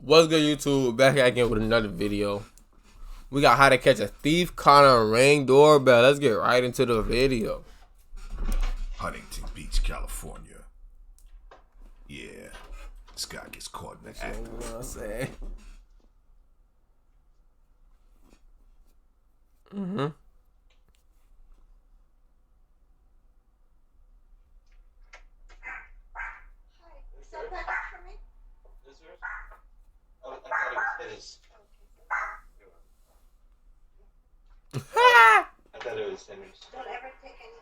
What's good, YouTube? Back again with another video. We got how to catch a thief caught on a ring doorbell. Let's get right into the video. Huntington Beach, California. Yeah, this guy gets caught in the act. You know what I'm saying? I thought it was finished. Don't ever take anything.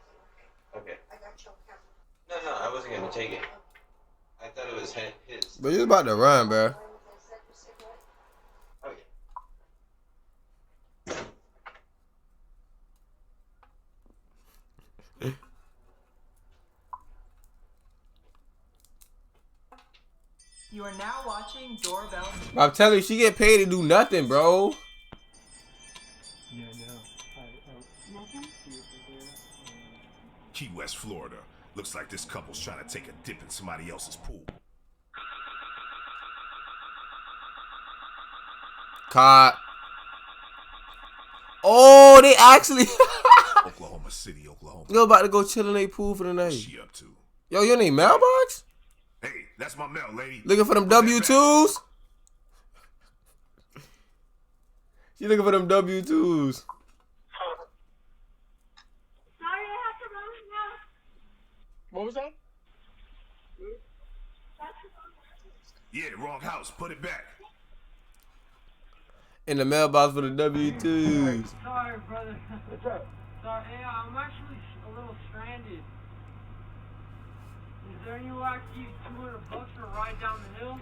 Okay. I got your camera. No, I wasn't gonna take it. I thought it was his. But you about to run, bro. Okay. You are now watching DoorBell. I'm telling you, she get paid to do nothing, bro. Yeah, no. Key West, Florida. Looks like this couple's trying to take a dip in somebody else's pool. Caught. Oh, they actually. Oklahoma City, Oklahoma. Yo, about to go chill in a pool for the night. What's she up to? Yo, you need mailbox? Hey, that's my mail, lady. Looking for them W2s? She looking for them W2s. Sorry, I have to run now. What was that? Yeah, wrong house. Put it back. In the mailbox for the W2s. Sorry, brother. What's up? Sorry, hey, I'm actually a little stranded. Is there any way I can get $200 for a ride down the hill?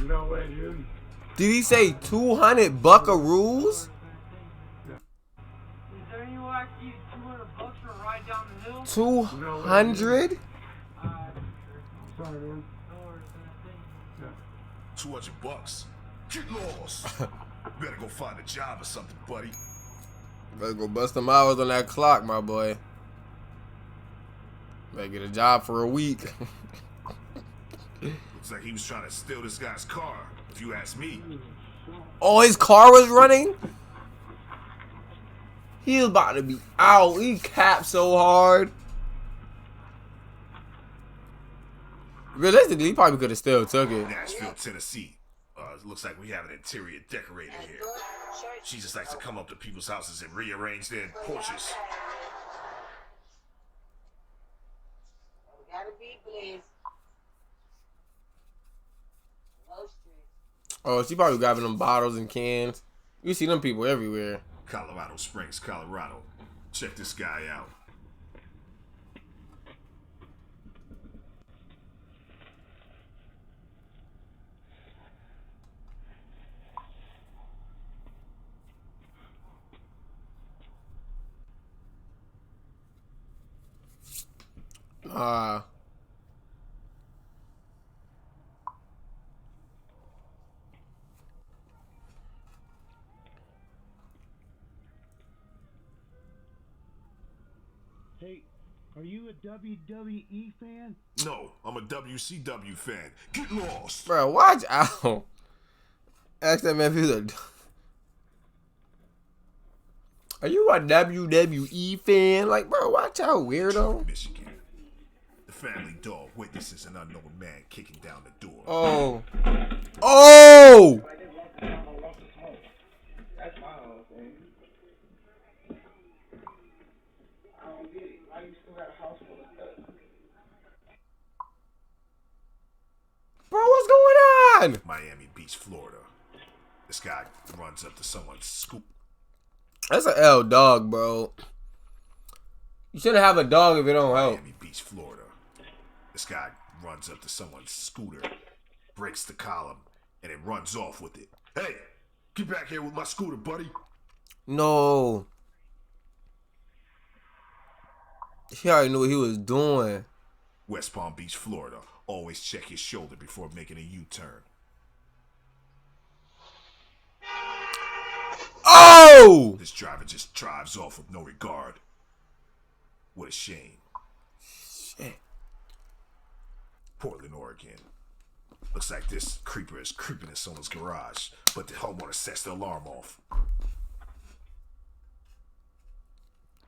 No way, dude. Did he say 200 buckaroos? Is there any way I can get $200 for a ride down the hill? 200? Sorry, man. No worries, man. Thank you. $200. Get lost. Better go find a job or something, buddy. Better go bust them hours on that clock, my boy. Better get a job for a week. Looks like he was trying to steal this guy's car, if you ask me. Oh, his car was running? He was about to be out. He capped so hard. Realistically, he probably could have still took it. Nashville, Tennessee. Looks like we have an interior decorator here. She just likes to come up to people's houses and rearrange their porches. Gotta be pleased. Low street. Oh, she probably grabbing them bottles and cans. You see them people everywhere. Colorado Springs, Colorado. Check this guy out. Hey, are you a WWE fan? No, I'm a WCW fan. Get lost. Bro, watch out. Ask that man if he's a... Are you a WWE fan? Like, bro, watch out, weirdo. Michigan. The family dog witnesses an unknown man kicking down the door. Oh. Oh! That's my whole thing. I don't get it. Why you still got a house full of stuff? Bro, what's going on? Miami Beach, Florida. This guy runs up to someone's scoop. That's an L dog, bro. You shouldn't have a dog if it don't help. Miami Beach, Florida. This guy runs up to someone's scooter, breaks the column, and then runs off with it. Hey, get back here with my scooter, buddy. No. He already knew what he was doing. West Palm Beach, Florida. Always check his shoulder before making a U-turn. Oh! This driver just drives off with no regard. What a shame. Shit. Portland, Oregon. Looks like this creeper is creeping in someone's garage, but the homeowner sets the alarm off.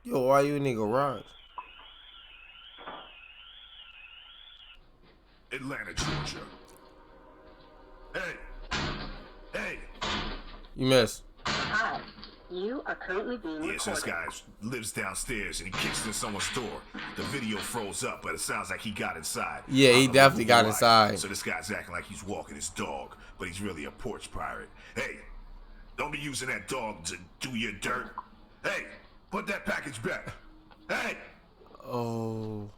Yo, why you in the garage? Atlanta, Georgia. Hey! Hey! You missed. Hi, you are currently being recorded. Yes, this guy lives downstairs and he kicks in someone's door. The video froze up, but it sounds like he got inside. Yeah, he I don't know definitely who got why. inside. So this guy's acting like he's walking his dog, but he's really a porch pirate. Hey, don't be using that dog to do your dirt. Hey, put that package back. Hey! Oh.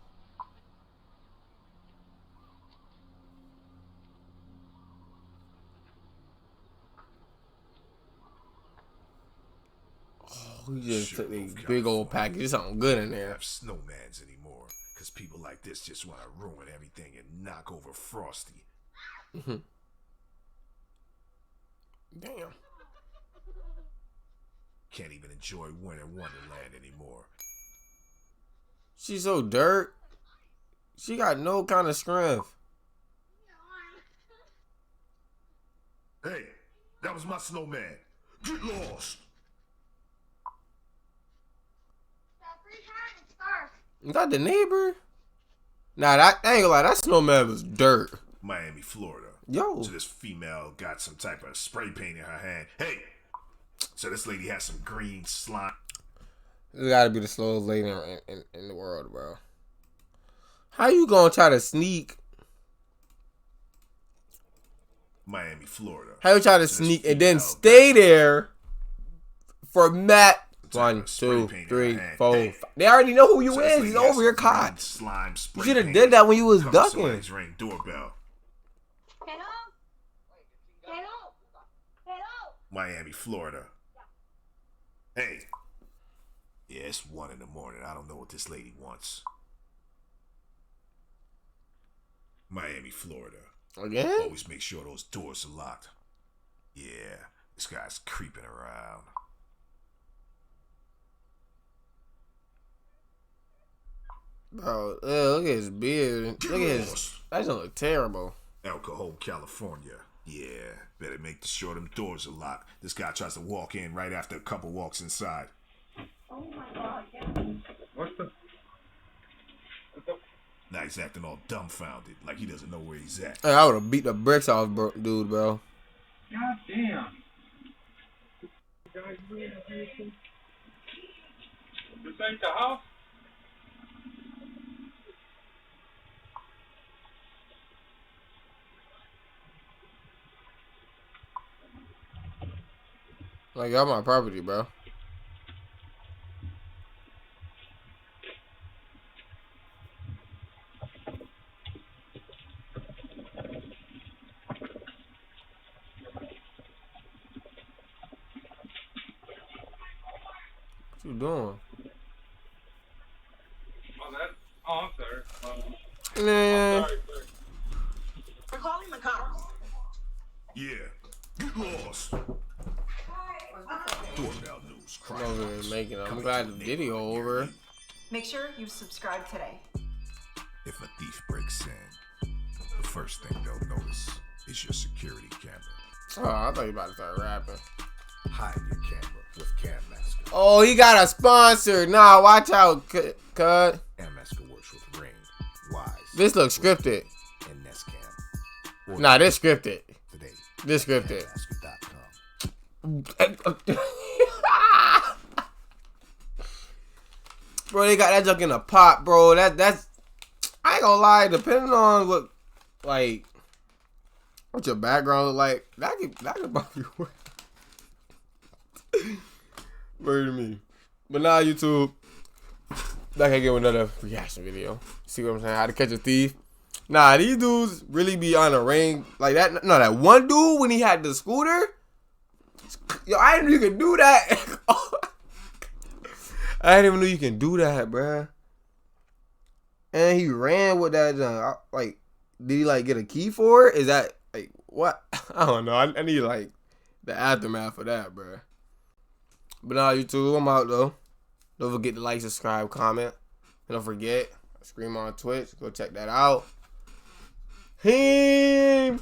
We just took these big old package. There's something good in there. Have snowmans anymore, because people like this just want to ruin everything and knock over Frosty. Damn. Can't even enjoy Winter Wonderland anymore. She's so dirt. She got no kind of strength. Hey, that was my snowman. Get lost. Is that the neighbor? Nah, that I ain't gonna lie. That snowman was dirt. Miami, Florida. Yo. So this female got some type of spray paint in her hand. Hey, so this lady has some green slime. This gotta be the slowest lady in the world, bro. How you gonna try to sneak? Miami, Florida. How you try to So this sneak and then female stay there for Matt? got 1, spray 2, paint in 3, her hand. 4, Hey. 5. They already know who you So this is. lady He's has over your some green cot. slime You spray should have paint. did that when you was Comes to ducking. somebody's ring doorbell. Hello? Hello? Hello? Miami, Florida. Hey. Yeah, it's 1 in the morning. I don't know what this lady wants. Miami, Florida. Again? Always make sure those doors are locked. Yeah, this guy's creeping around. Bro, look at his beard. Look at his. That doesn't look terrible. El Cajon, California. Yeah, better make sure them doors are locked. This guy tries to walk in right after a couple walks inside. Oh my God, yeah. What's the? Now he's acting all dumbfounded, like he doesn't know where he's at. Hey, I would have beat the bricks off dude, bro. God damn. This ain't the house. Like, y'all my property, bro. What you doing? Oh, that. Oh, I'm sorry. Man. Sorry, sir. We're calling the cops. Yeah, get lost. DoorBell news. I'm over here making it. I'm glad the video over. Make sure you subscribe today. If a thief breaks in, the first thing they'll notice is your security camera. Oh, I thought you about to start rapping. Hide your camera with Cam Masker. Oh, he got a sponsor. Nah, watch out, cut. Cam Masker works with Ring, Wise. This looks scripted. And Nestcam. Nah, this scripted. Today. This scripted. CamMasker.com. Bro, they got that junk in a pot, bro. That's I ain't gonna lie, depending on what your background look like, that could probably work. Murder me. But now YouTube, back again with another reaction video. See what I'm saying? How to catch a thief. Nah, these dudes really be on a ring like that. No, that one dude when he had the scooter. Yo, I didn't know you could do that. I didn't even know you can do that, bruh. And he ran with that. Like, did he like get a key for it? Is that like what? I don't know. I need like the aftermath of that, bruh. But now YouTube, I'm out though. Don't forget to like, subscribe, comment, and don't forget Scream on Twitch. Go check that out. Him.